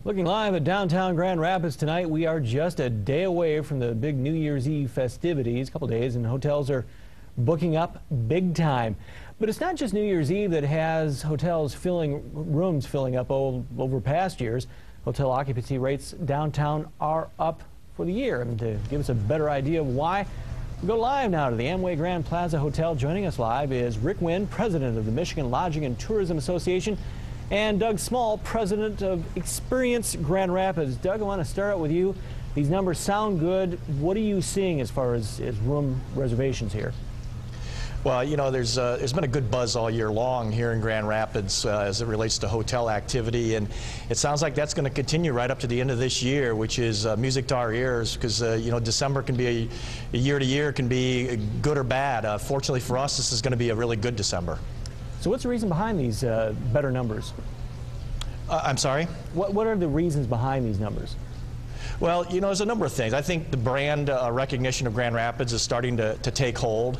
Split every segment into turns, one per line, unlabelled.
Looking live at downtown Grand Rapids tonight, we are just a day away from the big New Year's Eve festivities. A couple days and hotels are booking up big time. But it's not just New Year's Eve that has hotels rooms filling up over past years. Hotel occupancy rates downtown are up for the year. And to give us a better idea of why, we go live now to the Amway Grand Plaza Hotel. Joining us live is Rick Wynn, president of the Michigan Lodging and Tourism Association, and Doug Small, president of Experience Grand Rapids. Doug, I want to start out with you. These numbers sound good. What are you seeing as far as room reservations here?
Well, you know, there's been a good buzz all year long here in Grand Rapids as it relates to hotel activity, and it sounds like that's going to continue right up to the end of this year, which is music to our ears, because you know, December can be a year to year can be good or bad. Fortunately for us, this is going to be a really good December.
So what's the reason behind these better numbers?
I'm sorry?
What are the reasons behind these numbers?
Well, you know, there's a number of things. I think the brand recognition of Grand Rapids is starting to take hold.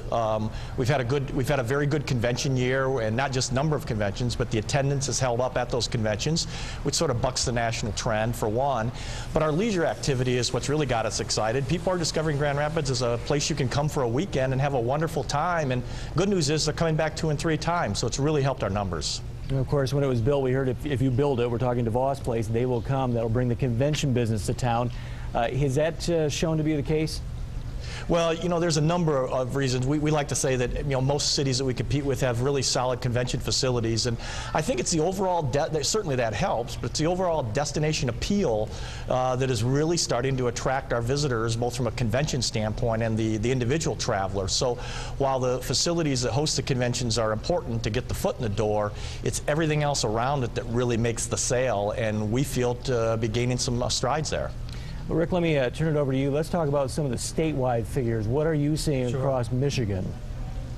We've had a very good convention year, and not just number of conventions, but the attendance has held up at those conventions, which sort of bucks the national trend for one. But our leisure activity is what's really got us excited. People are discovering Grand Rapids as a place you can come for a weekend and have a wonderful time. And good news is they're coming back 2 and 3 times, so it's really helped our numbers.
And of course, when it was built, we heard if you build it, we're talking to Voss Place, they will come. That'll bring the convention business to town. Is that shown to be the case?
Well, you know, there's a number of reasons. We like to say that, you know, most cities that we compete with have really solid convention facilities, and I think it's the overall, certainly that helps, but it's the overall destination appeal that is really starting to attract our visitors, both from a convention standpoint and the individual traveler. So while the facilities that host the conventions are important to get the foot in the door, it's everything else around it that really makes the sale, and we feel to be gaining some strides there.
Well, Rick, let me turn it over to you. Let's talk about some of the statewide figures. What are you seeing across Michigan?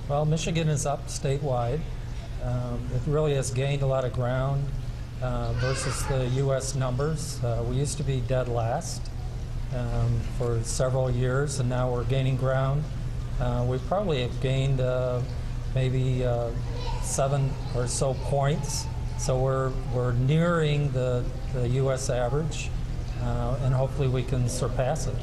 Well, Michigan is up statewide. It really has gained a lot of ground versus the U.S. numbers. We used to be dead last for several years, and now we're gaining ground. We probably have gained maybe 7 or so points. So we're nearing the U.S. average. And hopefully we can surpass it.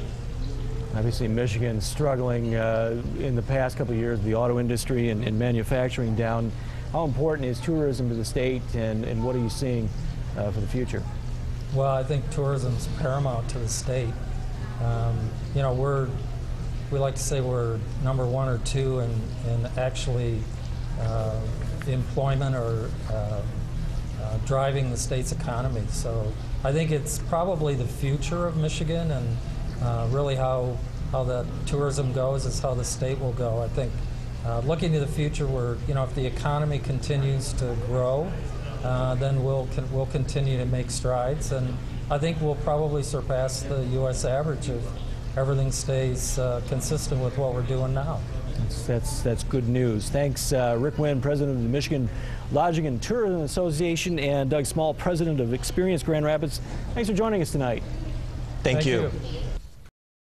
Obviously, Michigan's struggling in the past couple of years, the auto industry and manufacturing down. How important is tourism to the state, and what are you seeing for the future?
Well, I think tourism is paramount to the state. You know, we like to say we're number 1 or 2 in actually employment or driving the state's economy. So I think it's probably the future of Michigan, and really how that tourism goes is how the state will go. I think looking to the future, you know, if the economy continues to grow, then we'll continue to make strides, and I think we'll probably surpass the U.S. average if everything stays consistent with what we're doing now.
That's good news. Thanks, Rick Wynn, president of the Michigan Lodging and Tourism Association, and Doug Small, president of Experience Grand Rapids. Thanks for joining us tonight.
Thank you.